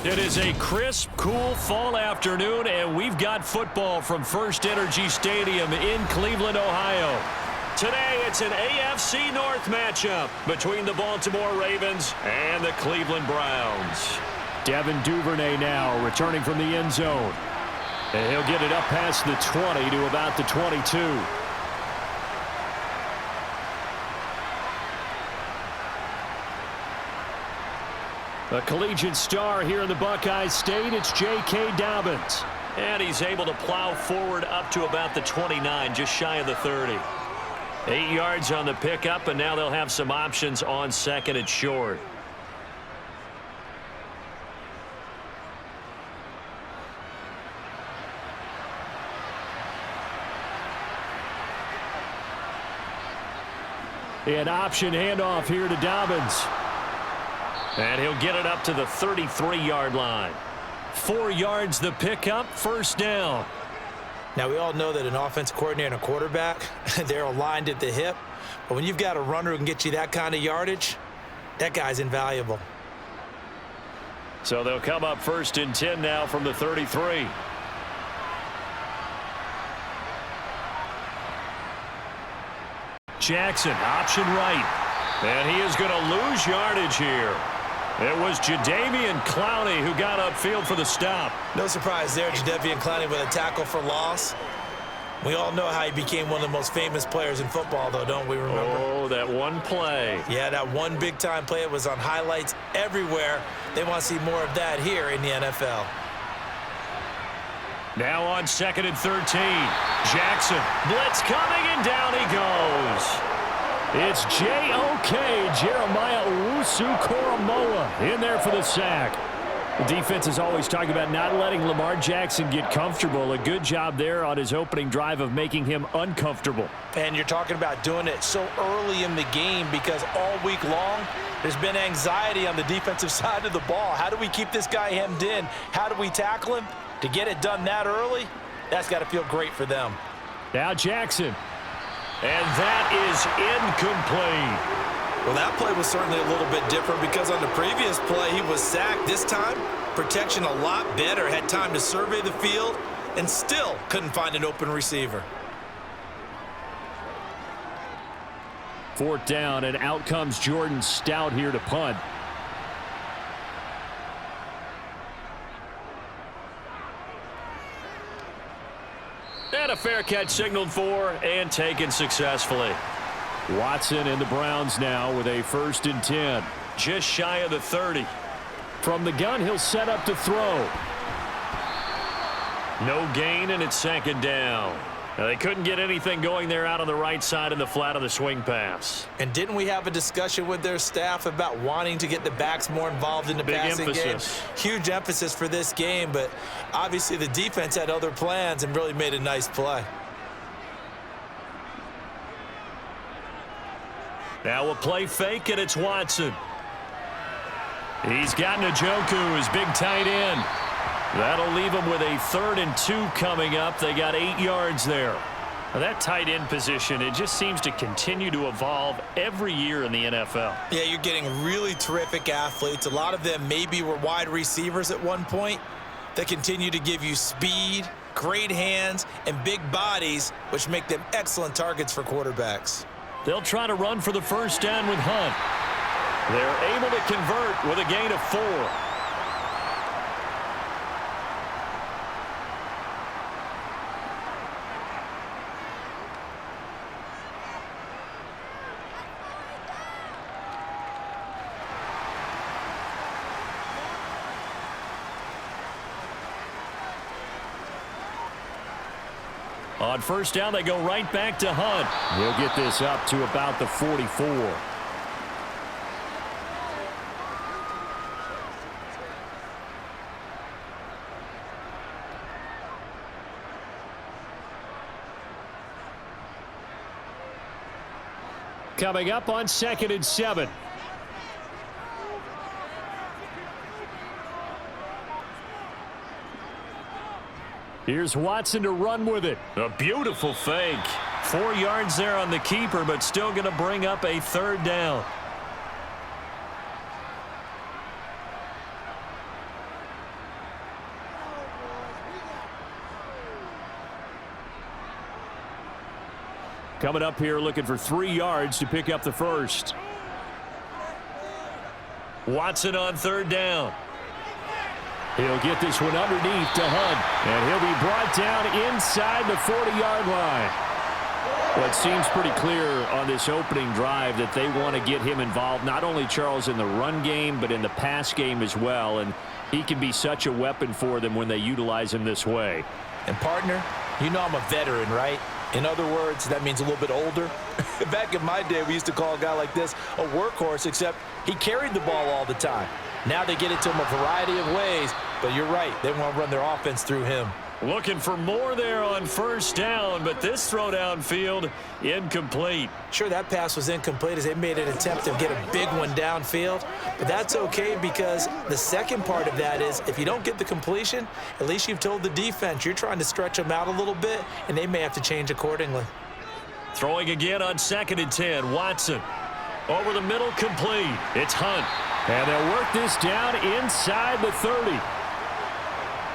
It is a crisp, cool fall afternoon, and we've got football from First Energy Stadium in Cleveland, Ohio. Today, it's an AFC North matchup between the Baltimore Ravens and the Cleveland Browns. Devin Duvernay now returning from the end zone. And he'll get it up past the 20 to about the 22. A collegiate star here in the Buckeye State, it's J.K. Dobbins. And he's able to plow forward up to about the 29, just shy of the 30. 8 yards on the pickup, and now they'll have some options on second and short. An option handoff here to Dobbins. And he'll get it up to the 33-yard line. 4 yards the pickup, first down. Now, we all know that an offense coordinator and a quarterback, they're aligned at the hip. But when you've got a runner who can get you that kind of yardage, that guy's invaluable. So they'll come up first and 10 now from the 33. Jackson, option right. And he is going to lose yardage here. It was Jadeveon Clowney who got upfield for the stop. No surprise there, Jadeveon Clowney with a tackle for loss. We all know how he became one of the most famous players in football, though, don't we remember? Oh, that one play. Yeah, that one big-time play. It was on highlights everywhere. They want to see more of that here in the NFL. Now on second and 13. Jackson, blitz coming, and down he goes. It's J.O.K. Jeremiah Owusu-Koramoah in there for the sack. The defense is always talking about not letting Lamar Jackson get comfortable. A good job there on his opening drive of making him uncomfortable. And you're talking about doing it so early in the game because all week long there's been anxiety on the defensive side of the ball. How do we keep this guy hemmed in? How do we tackle him? To get it done that early, that's got to feel great for them. Now Jackson. And that is incomplete. Well, that play was certainly a little bit different because on the previous play, he was sacked. This time, protection a lot better. Had time to survey the field and still couldn't find an open receiver. Fourth down, and out comes Jordan Stout here to punt. And a fair catch signaled for and taken successfully. Watson and the Browns now with a first and 10. Just shy of the 30. From the gun, he'll set up to throw. No gain, and it's second down. Now, they couldn't get anything going there out on the right side in the flat of the swing pass. And didn't we have a discussion with their staff about wanting to get the backs more involved in the passing game? Huge emphasis for this game, but obviously the defense had other plans and really made a nice play. Now a play fake, and it's Watson. He's got Njoku, his big tight end. That'll leave them with a 3rd and 2 coming up. They got 8 yards there. Now that tight end position, it just seems to continue to evolve every year in the NFL. Yeah, you're getting really terrific athletes. A lot of them maybe were wide receivers at one point that continue to give you speed, great hands, and big bodies, which make them excellent targets for quarterbacks. They'll try to run for the first down with Hunt. They're able to convert with a gain of 4. On first down, they go right back to Hunt. He'll get this up to about the 44. Coming up on second and 7. Here's Watson to run with it. A beautiful fake. 4 yards there on the keeper, but still going to bring up a 3rd down. Coming up here looking for 3 yards to pick up the first. Watson on third down. He'll get this one underneath to Hunt, and he'll be brought down inside the 40-yard line. Well, it seems pretty clear on this opening drive that they want to get him involved, not only, Charles, in the run game, but in the pass game as well, and he can be such a weapon for them when they utilize him this way. And, partner, you know I'm a veteran, right? In other words, that means a little bit older. Back in my day, we used to call a guy like this a workhorse, except he carried the ball all the time. Now they get it to him a variety of ways, but you're right. They want to run their offense through him. Looking for more there on first down, but this throw downfield incomplete. Sure, that pass was incomplete as they made an attempt to get a big one downfield, but that's okay because the second part of that is if you don't get the completion, at least you've told the defense you're trying to stretch them out a little bit, and they may have to change accordingly. Throwing again on 2nd and 10, Watson. Over the middle, complete. It's Hunt. And they'll work this down inside the 30.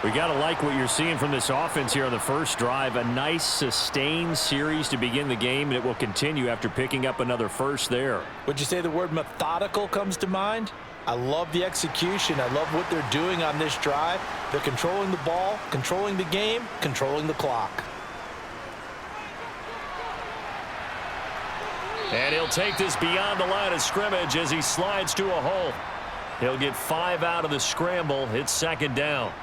We got to like what you're seeing from this offense here on the first drive. A nice, sustained series to begin the game, and it will continue after picking up another first there. Would you say the word methodical comes to mind? I love the execution. I love what they're doing on this drive. They're controlling the ball, controlling the game, controlling the clock. And he'll take this beyond the line of scrimmage as he slides to a hole. He'll get 5 out of the scramble. It's 2nd down.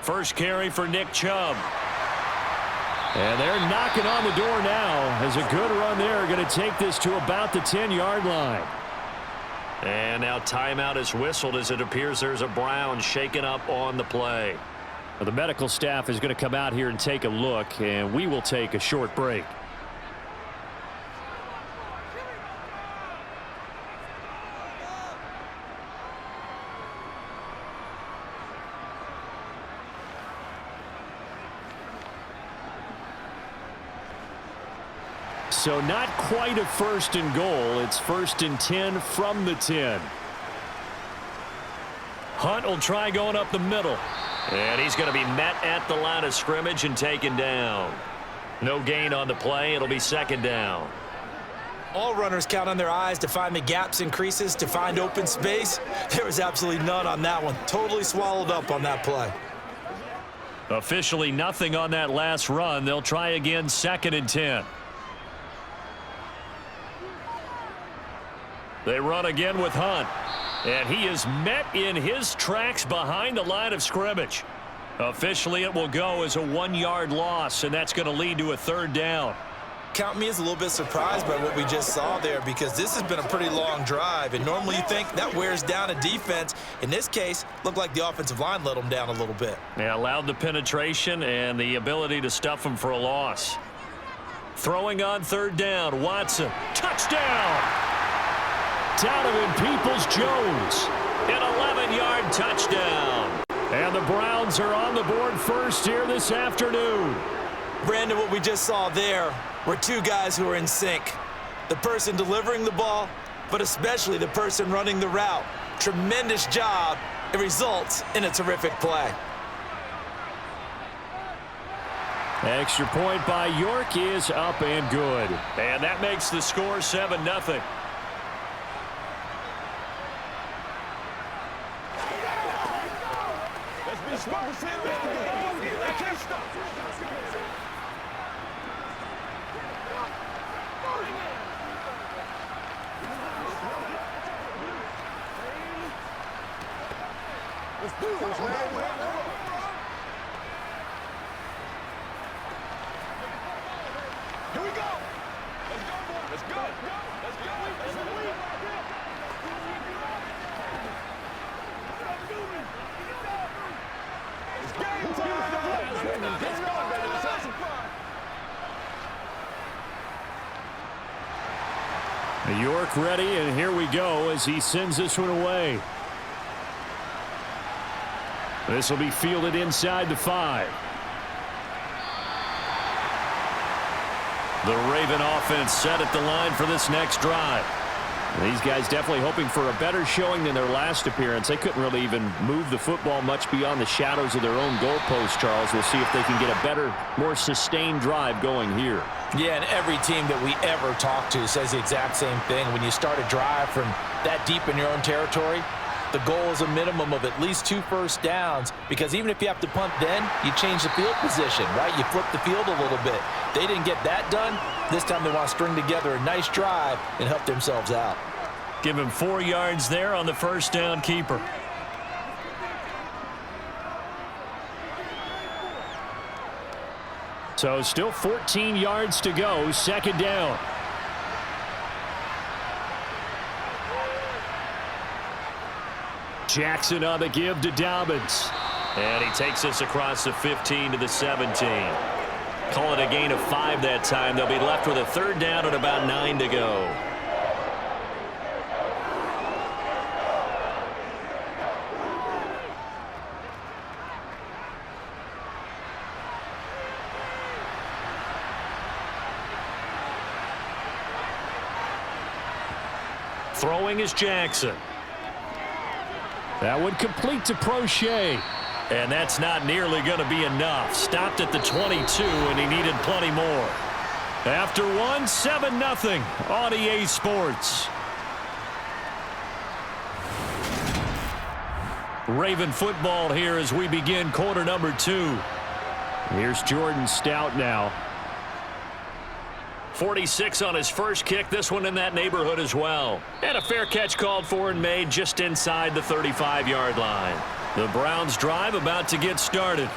First carry for Nick Chubb. And they're knocking on the door now as a good run there. Going to take this to about the 10-yard line. And now timeout is whistled as it appears there's a Brown shaken up on the play. Well, the medical staff is going to come out here and take a look, and we will take a short break. So not quite a 1st and goal. It's 1st and 10 from the 10. Hunt will try going up the middle. And he's going to be met at the line of scrimmage and taken down. No gain on the play. It'll be 2nd down. All runners count on their eyes to find the gaps and creases, to find open space. There was absolutely none on that one. Totally swallowed up on that play. Officially nothing on that last run. They'll try again 2nd and 10. They run again with Hunt. And he is met in his tracks behind the line of scrimmage. Officially, it will go as a 1-yard loss, and that's going to lead to a 3rd down. Count me as a little bit surprised by what we just saw there because this has been a pretty long drive, and normally you think that wears down a defense. In this case, looked like the offensive line let them down a little bit. Yeah, allowed the penetration and the ability to stuff them for a loss. Throwing on 3rd down, Watson. Touchdown! Donovan Peoples-Jones, an 11-yard touchdown. And the Browns are on the board first here this afternoon. Brandon, what we just saw there were 2 guys who are in sync. The person delivering the ball, but especially the person running the route. Tremendous job. It results in a terrific play. Extra point by York is up and good. And that makes the score 7-0. York ready, and here we go as he sends this one away. This will be fielded inside the 5. The Raven offense set at the line for this next drive. These guys definitely hoping for a better showing than their last appearance. They couldn't really even move the football much beyond the shadows of their own goalpost, Charles. We'll see if they can get a better, more sustained drive going here. Yeah, and every team that we ever talk to says the exact same thing. When you start a drive from that deep in your own territory, the goal is a minimum of at least 2 first downs, because even if you have to punt then, you change the field position, right? You flip the field a little bit. They didn't get that done. This time they want to string together a nice drive and help themselves out. Give him 4 yards there on the first down keeper. So still 14 yards to go, second down. Jackson on the give to Dobbins. And he takes us across the 15 to the 17. Call it a gain of 5 that time. They'll be left with a third down and about 9 to go. Throwing is Jackson. That would complete to Prochet. And that's not nearly going to be enough. Stopped at the 22, and he needed plenty more. After one, 7-0 on EA Sports. Raven football here as we begin quarter number 2. Here's Jordan Stout now. 46 on his first kick, this one in that neighborhood as well. And a fair catch called for and made just inside the 35-yard line. The Browns drive about to get started.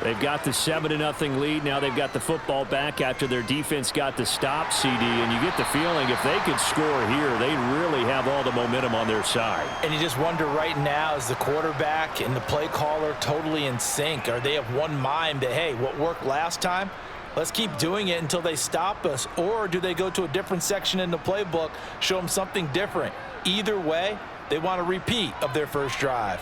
They've got the 7-0 lead. Now they've got the football back after their defense got the stop, CD. And you get the feeling if they could score here, they'd really have all the momentum on their side. And you just wonder right now, is the quarterback and the play caller totally in sync? Are they of one mind that, hey, what worked last time, let's keep doing it until they stop us? Or do they go to a different section in the playbook, show them something different? Either way, they want a repeat of their first drive.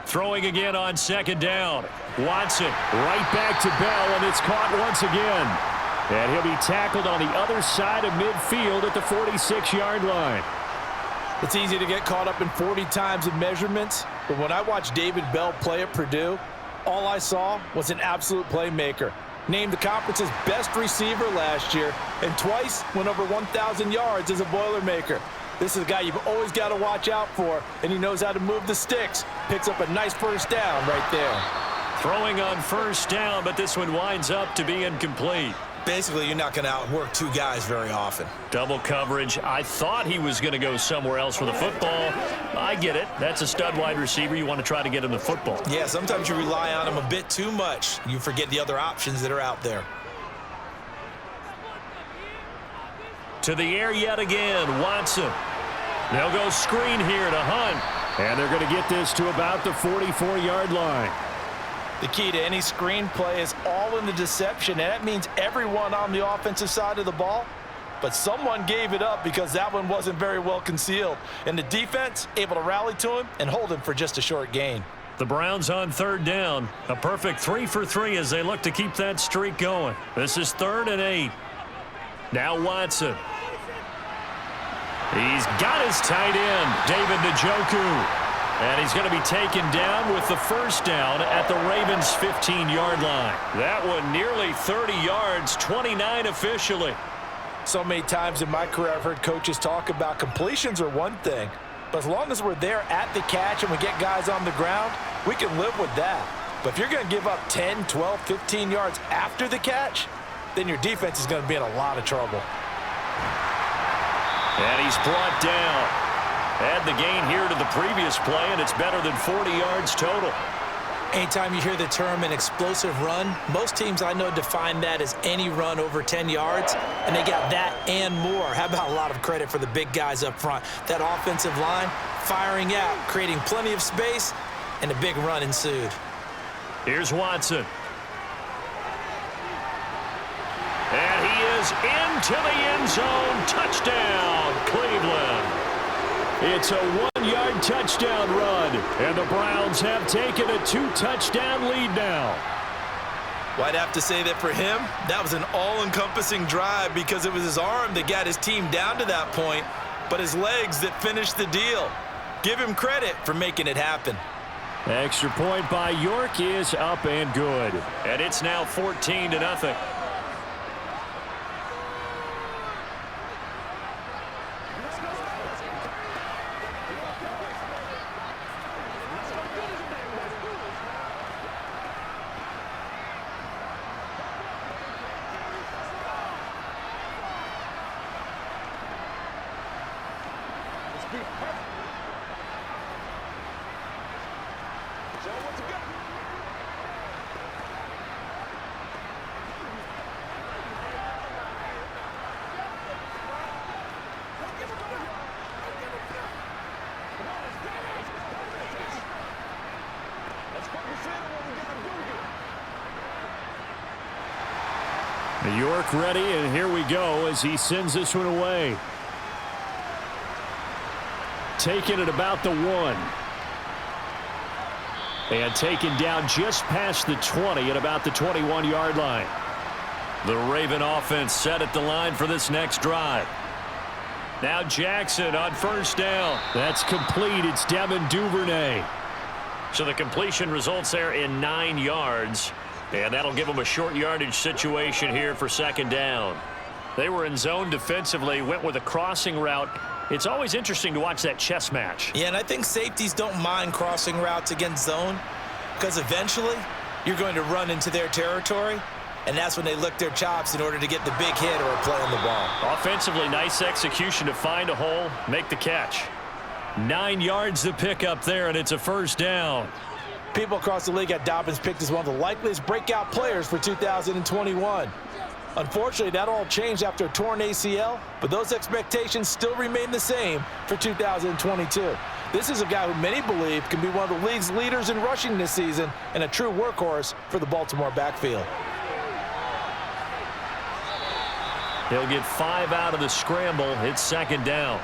Throwing again on second down. Watson right back to Bell, and it's caught once again. And he'll be tackled on the other side of midfield at the 46-yard line. It's easy to get caught up in 40 times in measurements, but when I watched David Bell play at Purdue, all I saw was an absolute playmaker. Named the conference's best receiver last year, and twice went over 1,000 yards as a Boilermaker. This is a guy you've always got to watch out for, and he knows how to move the sticks. Picks up a nice first down right there. Throwing on first down, but this one winds up to be incomplete. Basically, you're not going to outwork 2 guys very often. Double coverage. I thought he was going to go somewhere else for the football. I get it. That's a stud wide receiver. You want to try to get him the football. Yeah, sometimes you rely on him a bit too much. You forget the other options that are out there. To the air yet again, Watson. They'll go screen here to Hunt. And they're going to get this to about the 44-yard line. The key to any screenplay is all in the deception, and that means everyone on the offensive side of the ball. But someone gave it up because that one wasn't very well concealed. And the defense able to rally to him and hold him for just a short gain. The Browns on third down. A perfect 3 for 3 as they look to keep that streak going. This is 3rd and 8. Now Watson. He's got his tight end, David Njoku. And he's going to be taken down with the first down at the Ravens' 15-yard line. That one nearly 30 yards, 29 officially. So many times in my career I've heard coaches talk about completions are one thing, but as long as we're there at the catch and we get guys on the ground, we can live with that. But if you're going to give up 10, 12, 15 yards after the catch, then your defense is going to be in a lot of trouble. And he's brought down. Add the gain here to the previous play, and it's better than 40 yards total. Anytime you hear the term an explosive run, most teams I know define that as any run over 10 yards, and they got that and more. How about a lot of credit for the big guys up front? That offensive line firing out, creating plenty of space, and a big run ensued. Here's Watson. And he is into the end zone. Touchdown, Cleveland. It's a 1-yard touchdown run, and the Browns have taken a 2-touchdown lead now. Well, I'd have to say that for him, that was an all-encompassing drive because it was his arm that got his team down to that point, but his legs that finished the deal. Give him credit for making it happen. Extra point by York is up and good. And it's now 14-0. York ready, and here we go as he sends this one away. Taken at about the 1. And taken down just past the 20 at about the 21-yard line. The Raven offense set at the line for this next drive. Now Jackson on first down. That's complete. It's Devin Duvernay. So the completion results there in 9 yards. And that'll give them a short yardage situation here for second down. They were in zone defensively, went with a crossing route. It's always interesting to watch that chess match. Yeah, and I think safeties don't mind crossing routes against zone because eventually you're going to run into their territory, and that's when they lick their chops in order to get the big hit or a play on the ball. Offensively, nice execution to find a hole, make the catch. 9 yards to pick up there, and it's a first down. People across the league got Dobbins picked as one of the likeliest breakout players for 2021. Unfortunately, that all changed after a torn ACL, but those expectations still remain the same for 2022. This is a guy who many believe can be one of the league's leaders in rushing this season and a true workhorse for the Baltimore backfield. He'll get 5 out of the scramble. It's second down.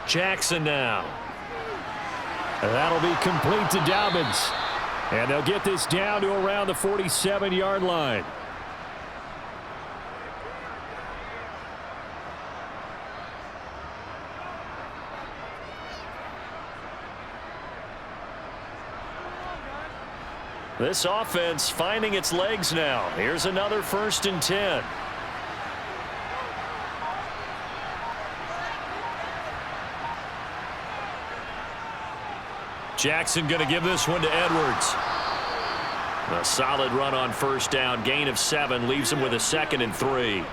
Jackson now. That'll be complete to Dobbins. And they'll get this down to around the 47-yard line. This offense finding its legs now. Here's another 1st and 10. Jackson going to give this one to Edwards. A solid run on first down. Gain of 7 leaves him with a 2nd and 3.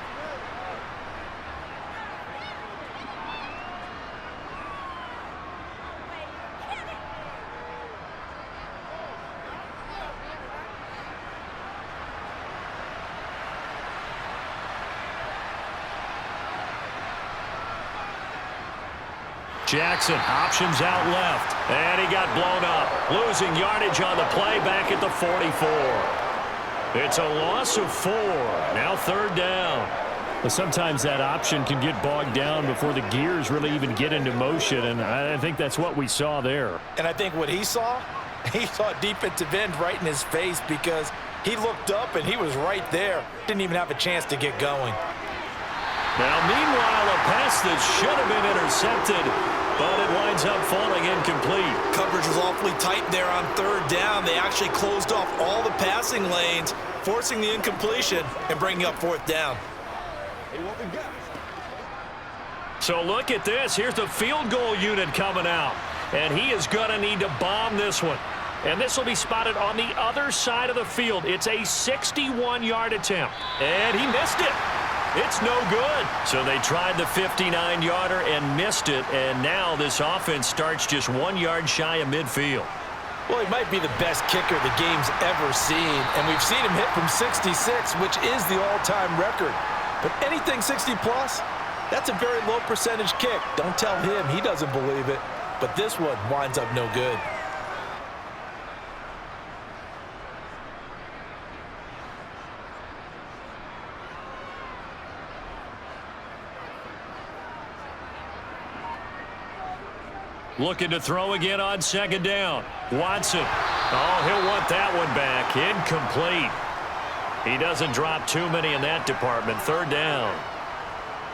Jackson options out left, and he got blown up. Losing yardage on the play back at the 44. It's a loss of 4. Now 3rd down. Well, sometimes that option can get bogged down before the gears really even get into motion, and I think that's what we saw there. And I think what he saw defensive end right in his face because he looked up and he was right there. Didn't even have a chance to get going. Now, meanwhile, a pass that should have been intercepted, but it winds up falling incomplete. Coverage was awfully tight there on 3rd down. They actually closed off all the passing lanes, forcing the incompletion and bringing up 4th down. So look at this. Here's the field goal unit coming out, and he is going to need to bomb this one. And this will be spotted on the other side of the field. It's a 61-yard attempt, and he missed it. It's no good. So they tried the 59-yarder and missed it, and now this offense starts just 1 yard shy of midfield. Well, he might be the best kicker the game's ever seen, and we've seen him hit from 66, which is the all-time record. But anything 60-plus, that's a very low percentage kick. Don't tell him he doesn't believe it. but this one winds up no good. Looking to throw again on second down. Watson. Oh, he'll want that one back. Incomplete. He doesn't drop too many in that department. Third down.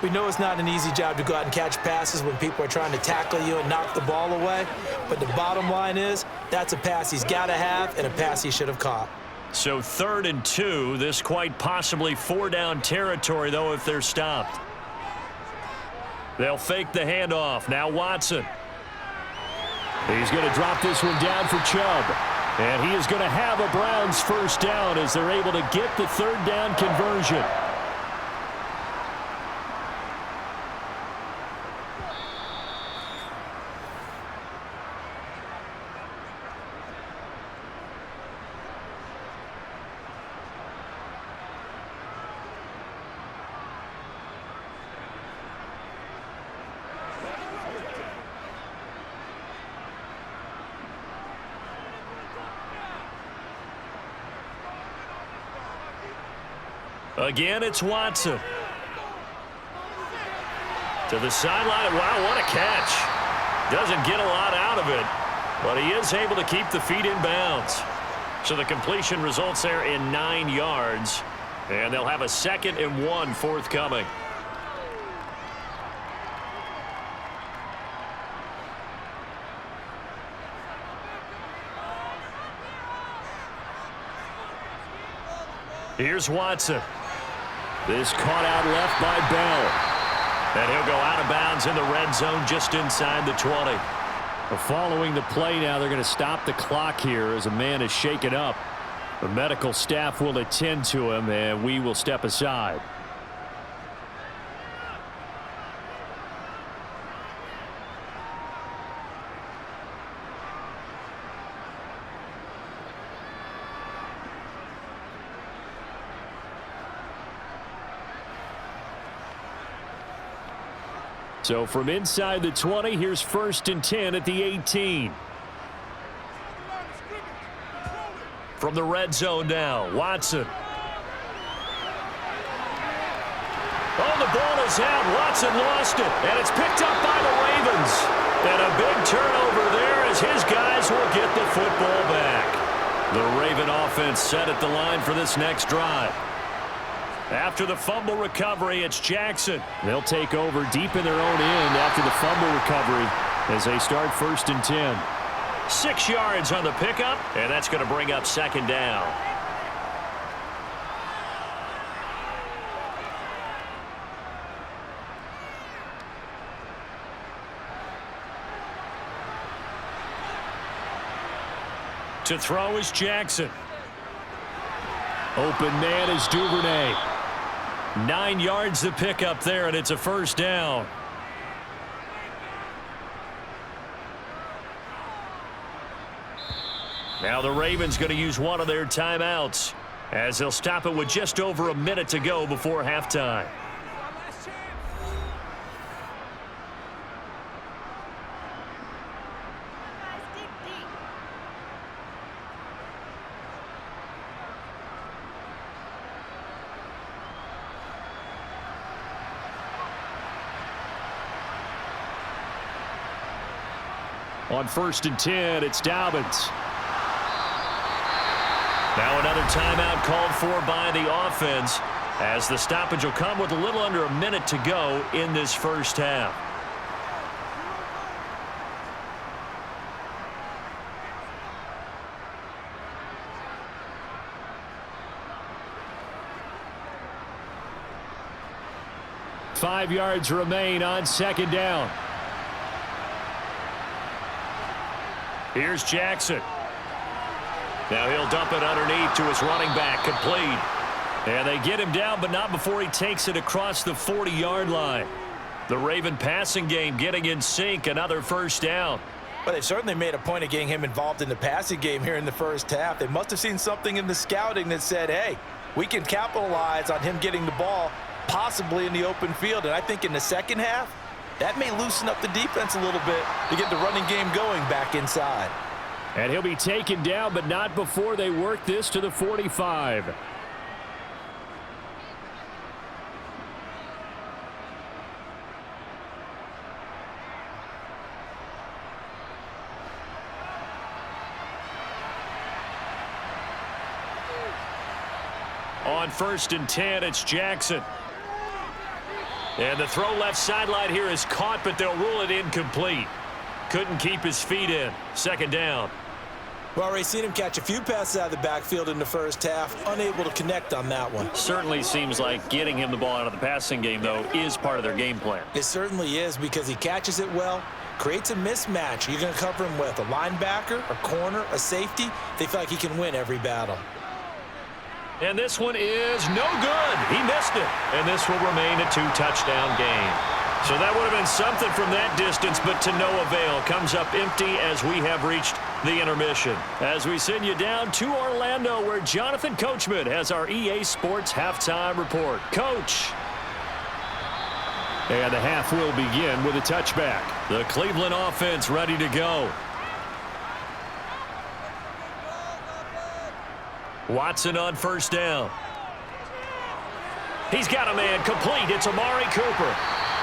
We know it's not an easy job to go out and catch passes when people are trying to tackle you and knock the ball away. But the bottom line is, that's a pass he's got to have and a pass he should have caught. So 3rd and 2. This quite possibly 4-down territory, though, if they're stopped. They'll fake the handoff. Now Watson. He's going to drop this one down for Chubb. And he is going to have a Browns first down as they're able to get the 3rd down conversion. Again, it's Watson. To the sideline. Wow, what a catch. Doesn't get a lot out of it, but he is able to keep the feet in bounds. So the completion results there in 9 yards, and they'll have a 2nd and 1 forthcoming. Here's Watson. This caught out left by Bell. And he'll go out of bounds in the red zone just inside the 20. Following the play now, they're going to stop the clock here as a man is shaken up. The medical staff will attend to him, and we will step aside. So from inside the 20, here's 1st and 10 at the 18. From the red zone now, Watson. Oh, the ball is out. Watson lost it, and it's picked up by the Ravens. And a big turnover there as his guys will get the football back. The Raven offense set at the line for this next drive. After the fumble recovery, it's Jackson. They'll take over deep in their own end after the fumble recovery as they start 1st and 10. 6 yards on the pickup, and that's going to bring up 2nd down. To throw is Jackson. Open man is Duvernay. 9 yards to pick up there, and it's a 1st down. Now the Ravens going to use one of their timeouts as they'll stop it with just over a minute to go before halftime. On 1st and 10, it's Dobbins. Now another timeout called for by the offense as the stoppage will come with a little under a minute to go in this first half. Five yards remain on 2nd down. Here's Jackson. Now he'll dump it underneath to his running back, complete. And they get him down, but not before he takes it across the 40-yard line. The Raven passing game getting in sync, another 1st down. Well, they've certainly made a point of getting him involved in the passing game here in the first half. They must have seen something in the scouting that said, hey, we can capitalize on him getting the ball possibly in the open field. And I think in the second half, That may loosen up the defense a little bit to get the running game going back inside. And he'll be taken down, but not before they work this to the 45. On 1st and 10, it's Jackson. And the throw left sideline here is caught, but they'll rule it incomplete. Couldn't keep his feet in. 2nd down. We've already seen him catch a few passes out of the backfield in the first half, unable to connect on that one. Certainly seems like getting him the ball out of the passing game, though, is part of their game plan. It certainly is, because he catches it well, creates a mismatch. You're going to cover him with a linebacker, a corner, a safety. They feel like he can win every battle. And this one is no good. He missed it. And this will remain a 2-touchdown game. So that would have been something from that distance, but to no avail. Comes up empty as we have reached the intermission. As we send you down to Orlando, where Jonathan Coachman has our EA Sports halftime report. Coach. And the half will begin with a touchback. The Cleveland offense ready to go. Watson on 1st down. He's got a man complete. It's Amari Cooper.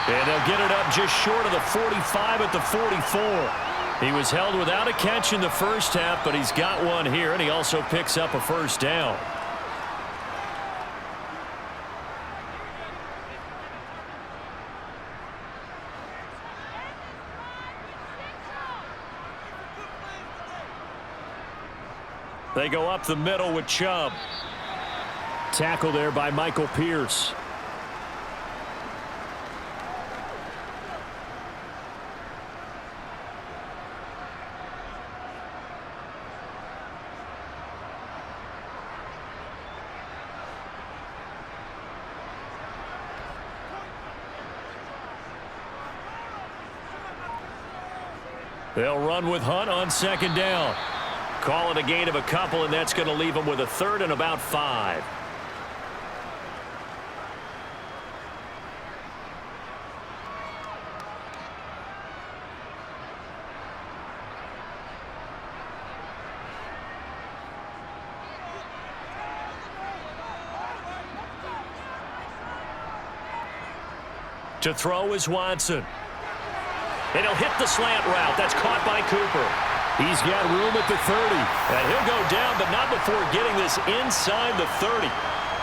And they'll get it up just short of the 45 at the 44. He was held without a catch in the first half, but he's got one here, and he also picks up a 1st down. They go up the middle with Chubb. Tackle there by Michael Pierce. They'll run with Hunt on 2nd down. Call it a gain of a couple, and that's going to leave them with a 3rd and about 5. To throw is Watson. And he'll hit the slant route. That's caught by Cooper. He's got room at the 30. And he'll go down, but not before getting this inside the 30.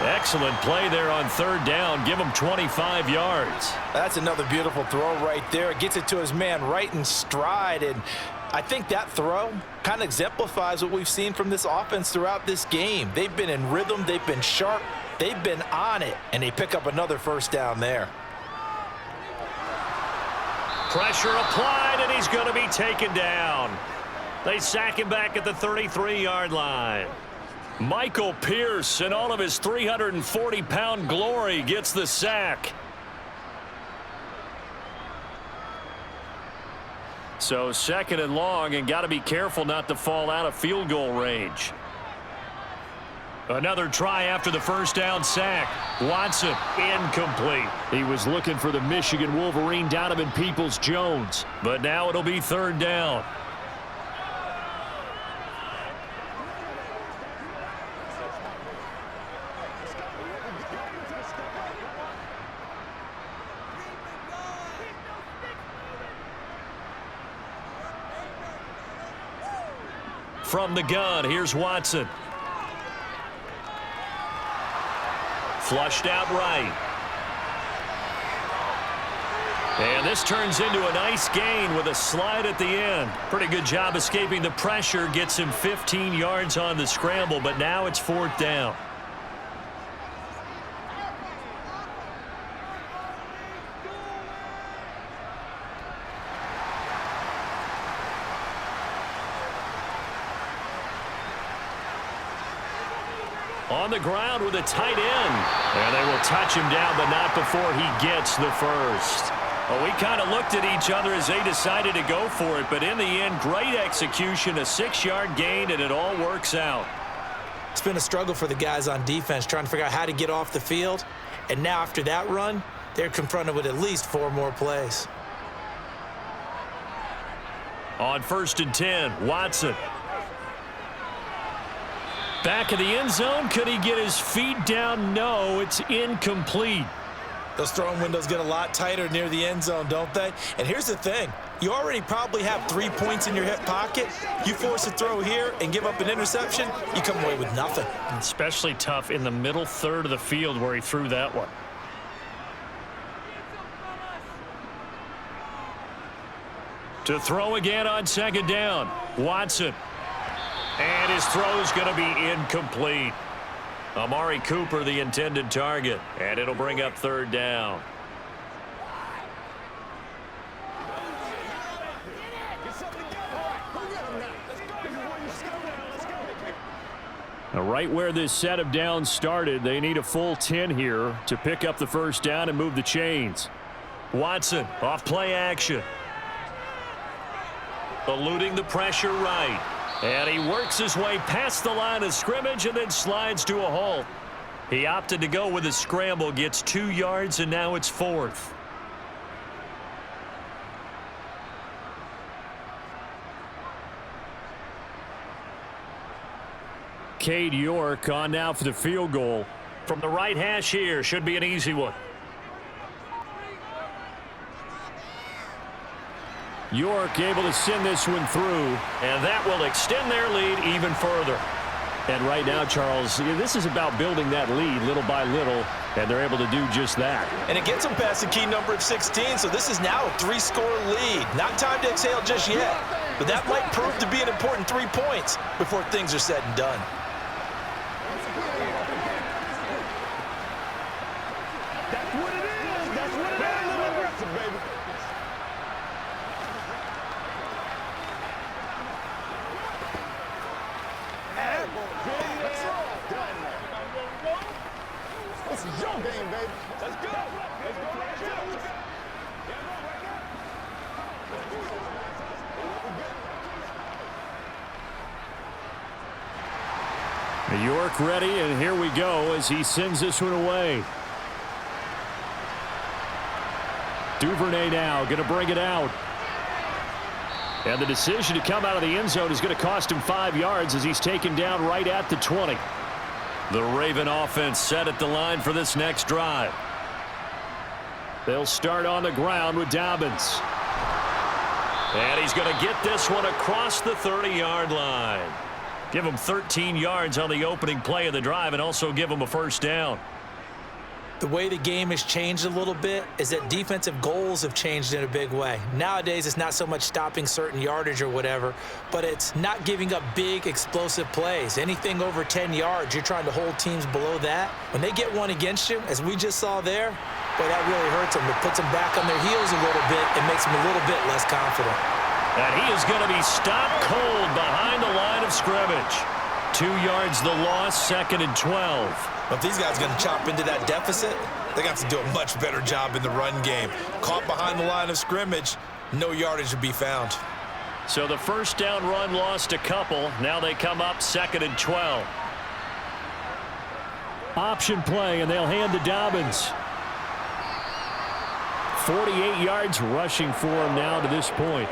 Excellent play there on 3rd down. Give him 25 yards. That's another beautiful throw right there. Gets it to his man right in stride. And I think that throw kind of exemplifies what we've seen from this offense throughout this game. They've been in rhythm. They've been sharp. They've been on it. And they pick up another 1st down there. Pressure applied, and he's going to be taken down. They sack him back at the 33-yard line. Michael Pierce, in all of his 340-pound glory, gets the sack. So 2nd and long, and got to be careful not to fall out of field goal range. Another try after the 1st down sack. Watson, incomplete. He was looking for the Michigan Wolverine, Donovan Peoples-Jones. But now it'll be 3rd down. From the gun, here's Watson. Flushed out right. And this turns into a nice gain with a slide at the end. Pretty good job escaping the pressure. Gets him 15 yards on the scramble, but now it's 4th down. On the ground with a tight end. And they will touch him down, but not before he gets the 1st. Well, we kind of looked at each other as they decided to go for it, but in the end, great execution, a 6-yard gain, and it all works out. It's been a struggle for the guys on defense trying to figure out how to get off the field. And now after that run, they're confronted with at least 4 more plays. On 1st and 10, Watson. Back of the end zone. Could he get his feet down? No, it's incomplete. Those throwing windows get a lot tighter near the end zone, don't they? And here's the thing. You already probably have 3 points in your hip pocket. You force a throw here and give up an interception, you come away with nothing. Especially tough in the middle third of the field where he threw that one. To throw again on 2nd down. Watson. And his throw's going to be incomplete. Amari Cooper, the intended target. And it'll bring up 3rd down. Now, right where this set of downs started, they need a full 10 here to pick up the 1st down and move the chains. Watson off play action. Eluding the pressure right. And he works his way past the line of scrimmage and then slides to a halt. He opted to go with a scramble, gets 2 yards, and now it's 4th. Cade York on now for the field goal. From the right hash here, should be an easy one. York able to send this one through. And that will extend their lead even further. And right now, Charles, this is about building that lead little by little, and they're able to do just that. And it gets them past the key number of 16, so this is now a 3-score lead. Not time to exhale just yet, but that might prove to be an important 3 points before things are said and done. That's what it is. That's what it is. Aggressive, baby. This is your game, baby. Let's go. Let's go. York ready, and here we go as he sends this one away. Duvernay now going to bring it out. And the decision to come out of the end zone is going to cost him 5 yards as he's taken down right at the 20. The Raven offense set at the line for this next drive. They'll start on the ground with Dobbins. And he's going to get this one across the 30-yard line. Give him 13 yards on the opening play of the drive and also give him a 1st down. The way the game has changed a little bit is that defensive goals have changed in a big way. Nowadays, it's not so much stopping certain yardage or whatever, but it's not giving up big, explosive plays. Anything over 10 yards, you're trying to hold teams below that. When they get one against you, as we just saw there, boy, that really hurts them. It puts them back on their heels a little bit and makes them a little bit less confident. And he is going to be stopped cold behind the line of scrimmage. 2 yards the loss, 2nd and 12. If these guys are going to chop into that deficit, they're going to have to do a much better job in the run game. Caught behind the line of scrimmage, no yardage to be found. So the 1st down run lost a couple. Now they come up 2nd and 12. Option play, and they'll hand to Dobbins. 48 yards rushing for him now to this point.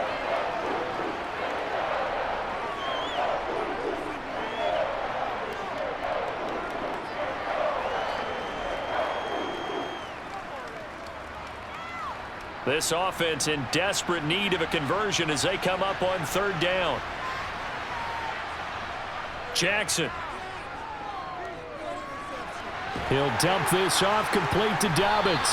This offense in desperate need of a conversion as they come up on 3rd down. Jackson. He'll dump this off complete to Dobbins.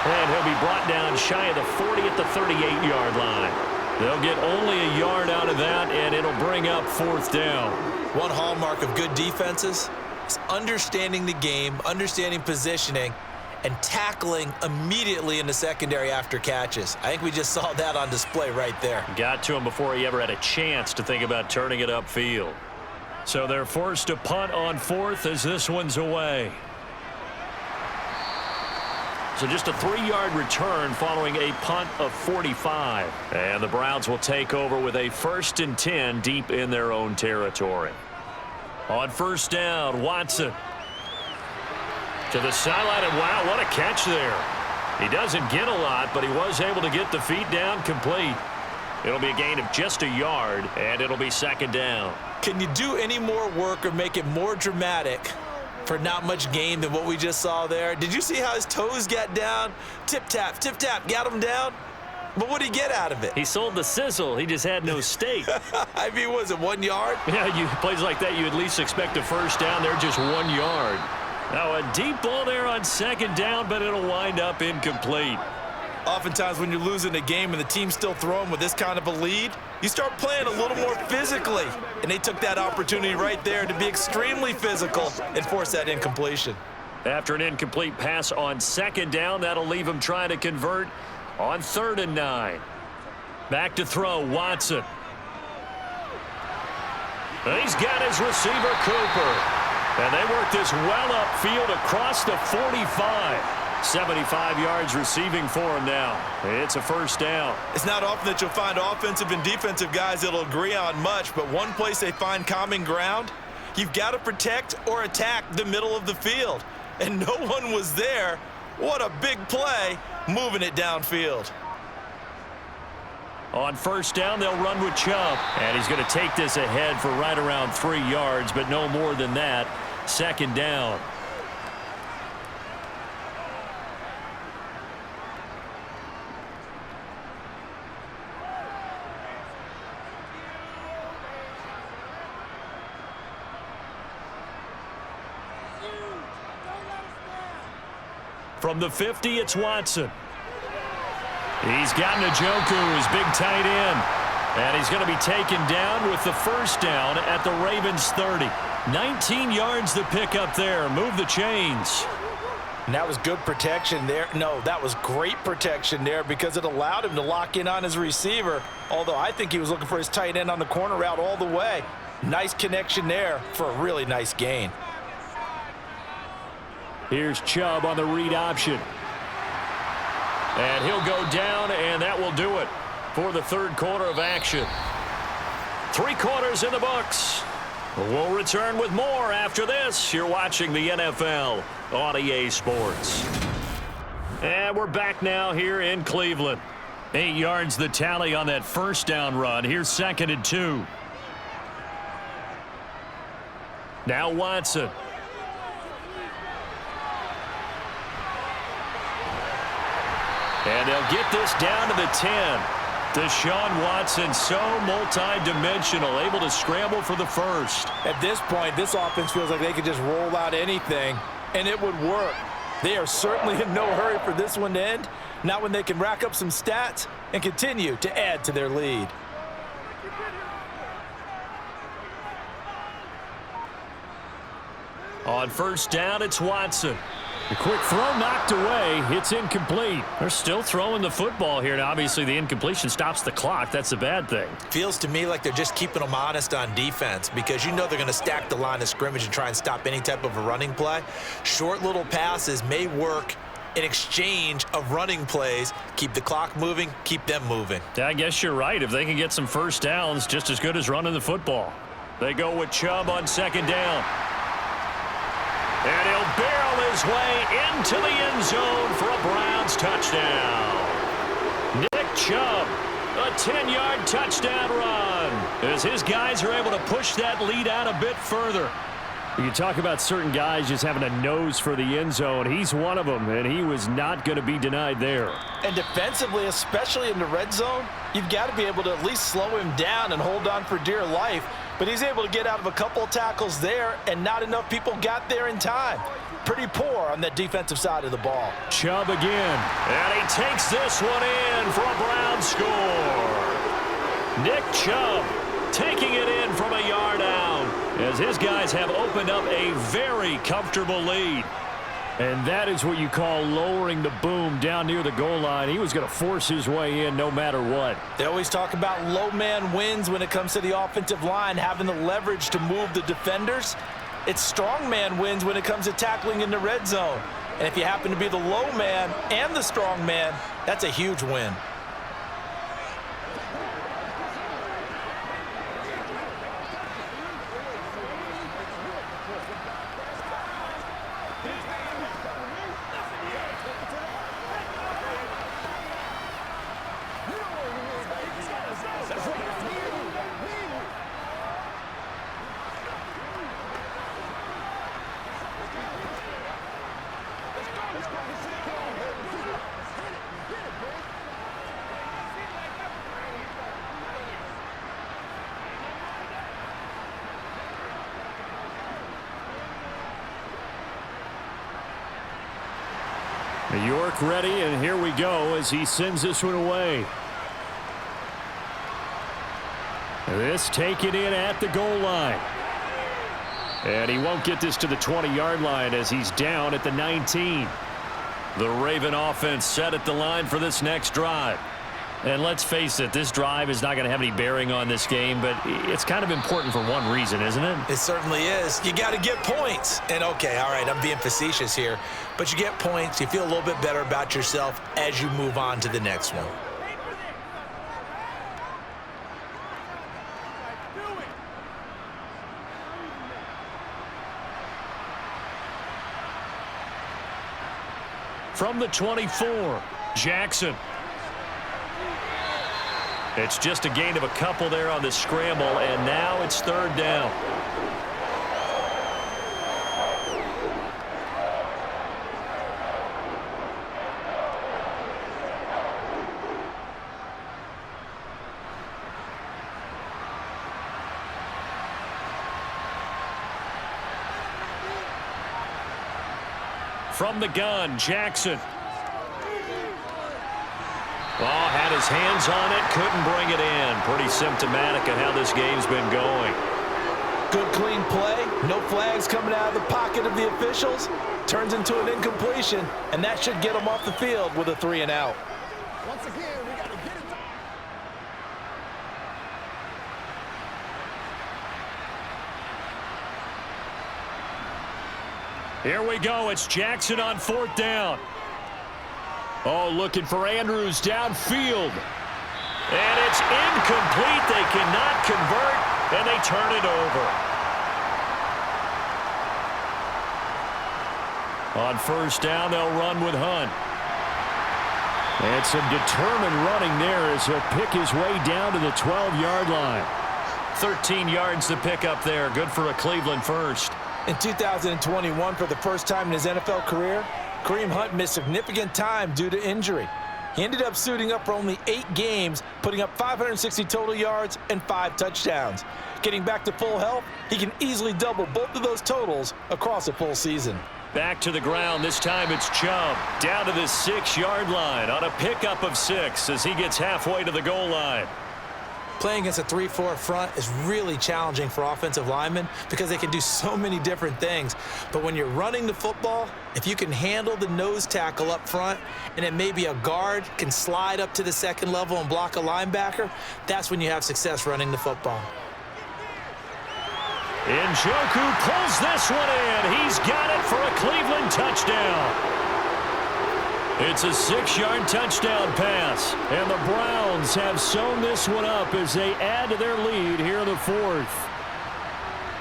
And he'll be brought down shy of the 40 at the 38-yard line. They'll get only a yard out of that, and it'll bring up 4th down. One hallmark of good defenses is understanding the game, understanding positioning, and tackling immediately in the secondary after catches. I think we just saw that on display right there. Got to him before he ever had a chance to think about turning it upfield. So they're forced to punt on 4th as this one's away. So just a 3-yard return following a punt of 45. And the Browns will take over with a 1st and 10 deep in their own territory. On 1st down, Watson. To the sideline, and wow, what a catch there. He doesn't get a lot, but he was able to get the feet down complete. It'll be a gain of just a yard, and it'll be second down. Can you do any more work or make it more dramatic for not much gain than what we just saw there? Did you see how his toes got down? Tip-tap, got him down. But what did he get out of it? He sold the sizzle. He just had no steak. I mean, was it 1 yard? Yeah, plays like that, you at least expect a first down. They're just 1 yard. Now a deep ball there on second down, but it'll wind up incomplete. Oftentimes when you're losing a game and the team's still throwing with this kind of a lead, you start playing a little more physically. And they took that opportunity right there to be extremely physical and force that incompletion. After an incomplete pass on second down, that'll leave him trying to convert on 3rd and 9. Back to throw, Watson. He's got his receiver, Cooper. And they work this well upfield across the 45. 75 yards receiving for him now. It's a first down. It's not often that you'll find offensive and defensive guys that'll agree on much, but one place they find common ground, you've got to protect or attack the middle of the field. And no one was there. What a big play, moving it downfield. On first down, they'll run with Chubb. And he's going to take this ahead for right around 3 yards, but no more than that. Second down. From the 50, it's Watson. He's got Njoku, his big tight end. And he's going to be taken down with the first down at the Ravens 30. 19 yards to pick up there. Move the chains. And that was good protection there. No, that was great protection there because it allowed him to lock in on his receiver. Although I think he was looking for his tight end on the corner route all the way. Nice connection there for a really nice gain. Here's Chubb on the read option. And he'll go down, and that will do it for the third quarter of action. 3 quarters in the books. We'll return with more after this. You're watching the NFL on EA Sports. And we're back now here in Cleveland. 8 yards the tally on that first down run. Here's 2nd and 2. Now Watson. And they'll get this down to the 10. Deshaun Watson, so multi-dimensional, able to scramble for the first. At this point, this offense feels like they could just roll out anything, and it would work. They are certainly in no hurry for this one to end, not when they can rack up some stats and continue to add to their lead. On first down, it's Watson. The quick throw knocked away. It's incomplete. They're still throwing the football here. Now, obviously, the incompletion stops the clock. That's the bad thing. Feels to me like they're just keeping them honest on defense because you know they're going to stack the line of scrimmage and try and stop any type of a running play. Short little passes may work in exchange of running plays. Keep the clock moving, keep them moving. I guess you're right. If they can get some first downs, just as good as running the football. They go with Chubb on second down. And he'll barrel his way into the end zone for a Browns touchdown. Nick Chubb, a 10-yard touchdown run, as his guys are able to push that lead out a bit further. You talk about certain guys just having a nose for the end zone. He's one of them, and he was not going to be denied there. And defensively, especially in the red zone, you've got to be able to at least slow him down and hold on for dear life. But he's able to get out of a couple of tackles there, and not enough people got there in time. Pretty poor on that defensive side of the ball. Chubb again, and he takes this one in for a Brown score. Nick Chubb taking it in from a yard out, as his guys have opened up a very comfortable lead. And that is what you call lowering the boom down near the goal line. He was going to force his way in no matter what. They always talk about low man wins when it comes to the offensive line, having the leverage to move the defenders. It's strong man wins when it comes to tackling in the red zone. And if you happen to be the low man and the strong man, that's a huge win. York ready, and here we go as he sends this one away. This taken in at the goal line. And he won't get this to the 20-yard line as he's down at the 19. The Raven offense set at the line for this next drive. And let's face it, this drive is not going to have any bearing on this game, but it's kind of important for one reason, isn't it? It certainly is. You got to get points. And, okay, all right, I'm being facetious here. But you get points. You feel a little bit better about yourself as you move on to the next one. From the 24, Jackson. It's just a gain of a couple there on the scramble, and now it's third down. From the gun, Jackson. Oh, had his hands on it, couldn't bring it in. Pretty symptomatic of how this game's been going. Good, clean play. No flags coming out of the pocket of the officials. Turns into an incompletion, and that should get him off the field with a 3 and out. Once again, we got to get it. Here we go. It's Jackson on fourth down. Oh, looking for Andrews downfield. And it's incomplete. They cannot convert, and they turn it over. On first down, they'll run with Hunt. And some determined running there as he'll pick his way down to the 12-yard line. 13 yards to pick up there. Good for a Cleveland first. In 2021, for the first time in his NFL career, Kareem Hunt missed significant time due to injury. He ended up suiting up for only 8 games, putting up 560 total yards and 5 touchdowns. Getting back to full health, he can easily double both of those totals across a full season. Back to the ground. This time it's Chubb down to the 6-yard line on a pickup of 6 as he gets halfway to the goal line. Playing against a 3-4 front is really challenging for offensive linemen because they can do so many different things. But when you're running the football, if you can handle the nose tackle up front and then maybe a guard can slide up to the second level and block a linebacker, that's when you have success running the football. Njoku pulls this one in. He's got it for a Cleveland touchdown. It's a 6-yard touchdown pass, and the Browns have sewn this one up as they add to their lead here in the fourth.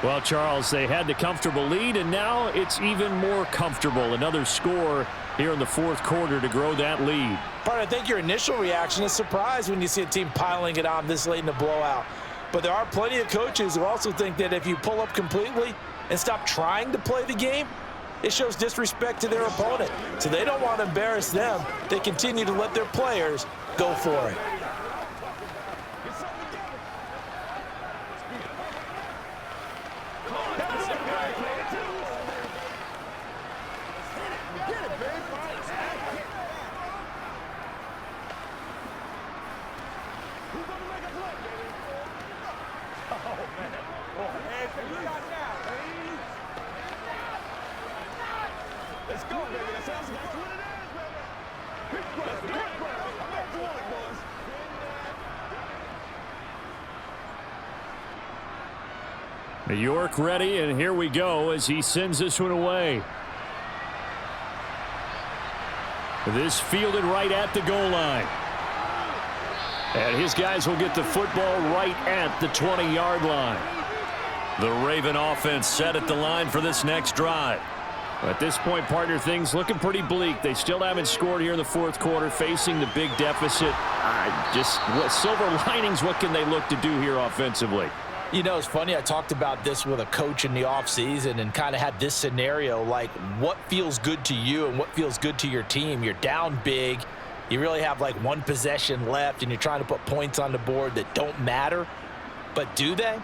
Well, Charles, they had the comfortable lead, and now it's even more comfortable. Another score here in the fourth quarter to grow that lead. But I think your initial reaction is surprise when you see a team piling it on this late in the blowout. But there are plenty of coaches who also think that if you pull up completely and stop trying to play the game, it shows disrespect to their opponent. So they don't want to embarrass them. They continue to let their players go for it. Let's go, baby. That's what it is, baby. York ready, and here we go as he sends this one away. This fielded right at the goal line. And his guys will get the football right at the 20-yard line. The Raven offense set at the line for this next drive. At this point, partner, things looking pretty bleak. They still haven't scored here in the fourth quarter, facing the big deficit. Just what silver linings, what can they look to do here offensively? You know, it's funny, I talked about this with a coach in the offseason and kind of had this scenario, like what feels good to you and what feels good to your team. You're down big. You really have like one possession left, and you're trying to put points on the board that don't matter. But do they?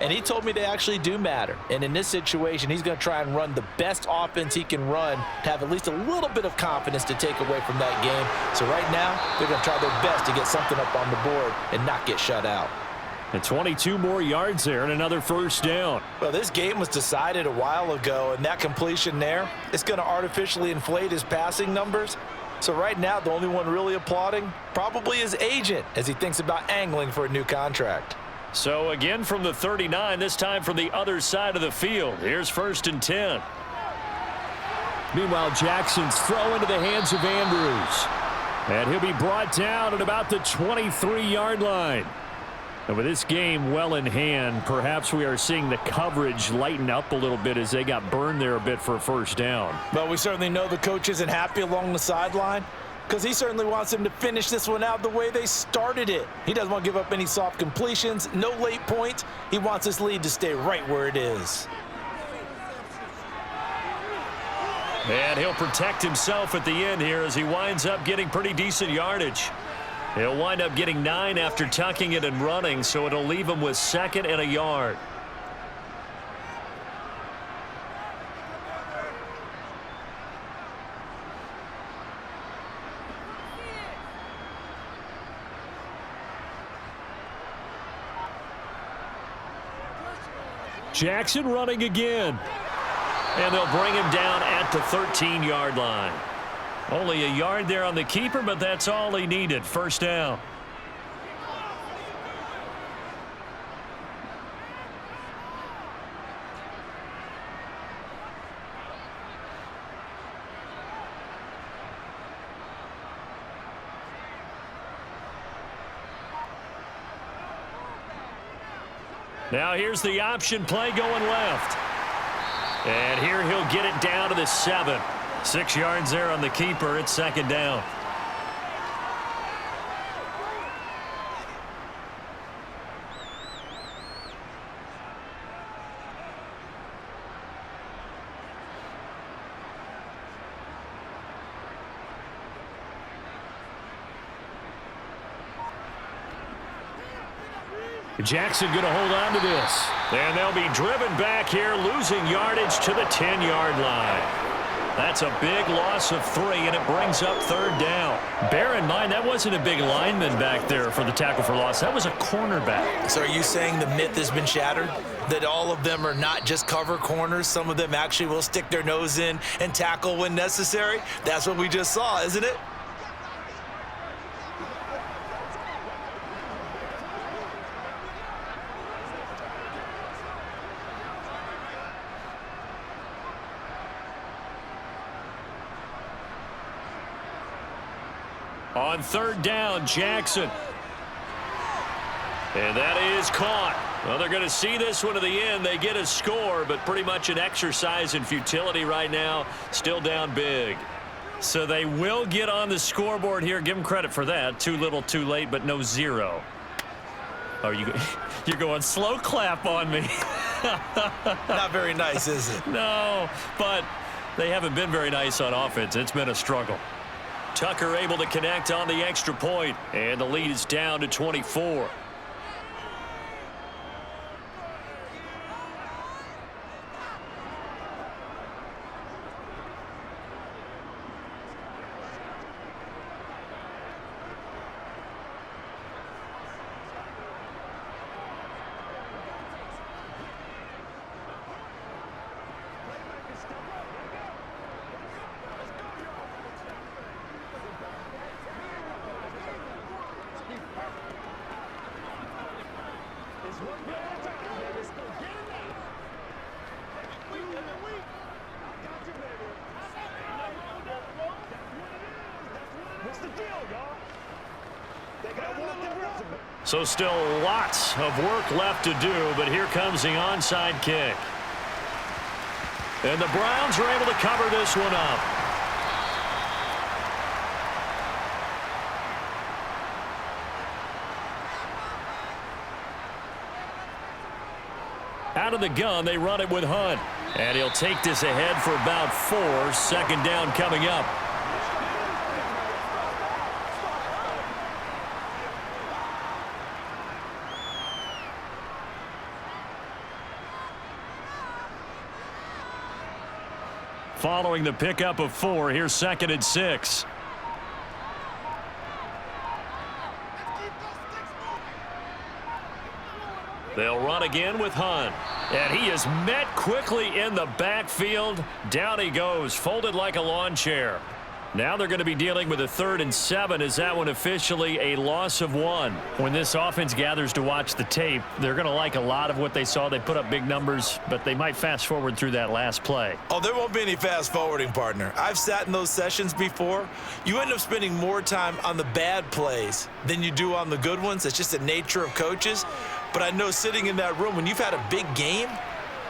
And he told me they actually do matter. And in this situation, he's going to try and run the best offense he can run to have at least a little bit of confidence to take away from that game. So right now, they're going to try their best to get something up on the board and not get shut out. And 22 more yards there and another first down. Well, this game was decided a while ago, and that completion there is going to artificially inflate his passing numbers. So right now, the only one really applauding probably his agent as he thinks about angling for a new contract. So again from the 39, this time from the other side of the field. Here's 1st and 10. Meanwhile, Jackson's throw into the hands of Andrews. And he'll be brought down at about the 23-yard line. And with this game well in hand, perhaps we are seeing the coverage lighten up a little bit as they got burned there a bit for a first down. Well, we certainly know the coach isn't happy along the sideline because he certainly wants him to finish this one out the way they started it. He doesn't want to give up any soft completions, no late points. He wants this lead to stay right where it is. And he'll protect himself at the end here as he winds up getting pretty decent yardage. He'll wind up getting 9 after tucking it and running, so it'll leave him with 2nd and a yard. Jackson running again. And they'll bring him down at the 13-yard line. Only a yard there on the keeper, but that's all he needed. First down. Now here's the option play going left. And here he'll get it down to the 7. 6 yards there on the keeper. It's 2nd down. Jackson going to hold on to this. And they'll be driven back here, losing yardage to the 10-yard line. That's a big loss of 3, and it brings up 3rd down. Bear in mind, that wasn't a big lineman back there for the tackle for loss. That was a cornerback. So are you saying the myth has been shattered? That all of them are not just cover corners? Some of them actually will stick their nose in and tackle when necessary? That's what we just saw, isn't it? On 3rd down, Jackson. And that is caught. Well, they're going to see this one to the end. They get a score, but pretty much an exercise in futility right now. Still down big. So they will get on the scoreboard here. Give them credit for that. Too little, too late, but no 0. Oh, you're going slow clap on me. Not very nice, is it? No, but they haven't been very nice on offense. It's been a struggle. Tucker able to connect on the extra point, and the lead is down to 24. So still lots of work left to do, but here comes the onside kick. And the Browns are able to cover this one up. Out of the gun, they run it with Hunt. And he'll take this ahead for about 4. 2nd down coming up. following the pickup of 4. Here's 2nd and 6. They'll run again with Hunt. And he is met quickly in the backfield. Down he goes, folded like a lawn chair. Now they're going to be dealing with a 3rd and 7. Is that one officially a loss of 1? When this offense gathers to watch the tape, they're going to like a lot of what they saw. They put up big numbers, but they might fast forward through that last play. Oh, there won't be any fast forwarding, partner. I've sat in those sessions before. You end up spending more time on the bad plays than you do on the good ones. It's just the nature of coaches. But I know sitting in that room, when you've had a big game,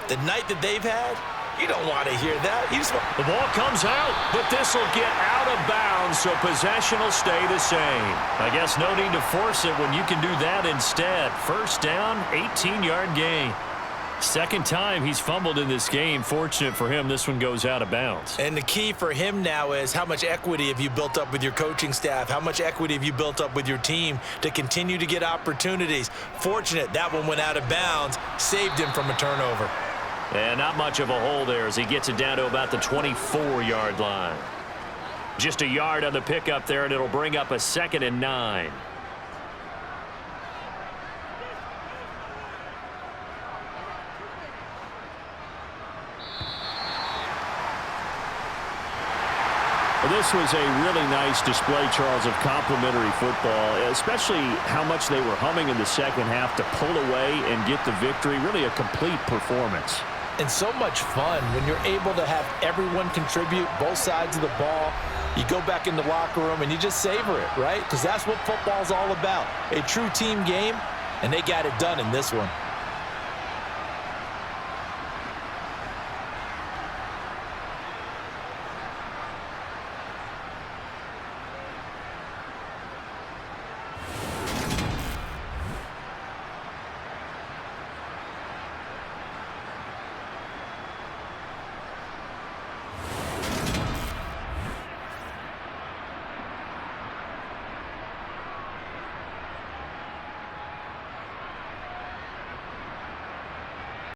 the night that they've had, you don't want to hear that. The ball comes out, but this will get out of bounds, so possession will stay the same. I guess no need to force it when you can do that instead. First down, 18-yard gain. Second time he's fumbled in this game. Fortunate for him, this one goes out of bounds. And the key for him now is how much equity have you built up with your coaching staff? How much equity have you built up with your team to continue to get opportunities? Fortunate that one went out of bounds, saved him from a turnover. And not much of a hole there as he gets it down to about the 24-yard line. Just a yard on the pickup there, and it'll bring up a 2nd and 9. This was a really nice display, Charles, of complimentary football, especially how much they were humming in the second half to pull away and get the victory. Really a complete performance. And so much fun when you're able to have everyone contribute, both sides of the ball. You go back in the locker room and you just savor it, right? Because that's what football's all about. A true team game, and they got it done in this one.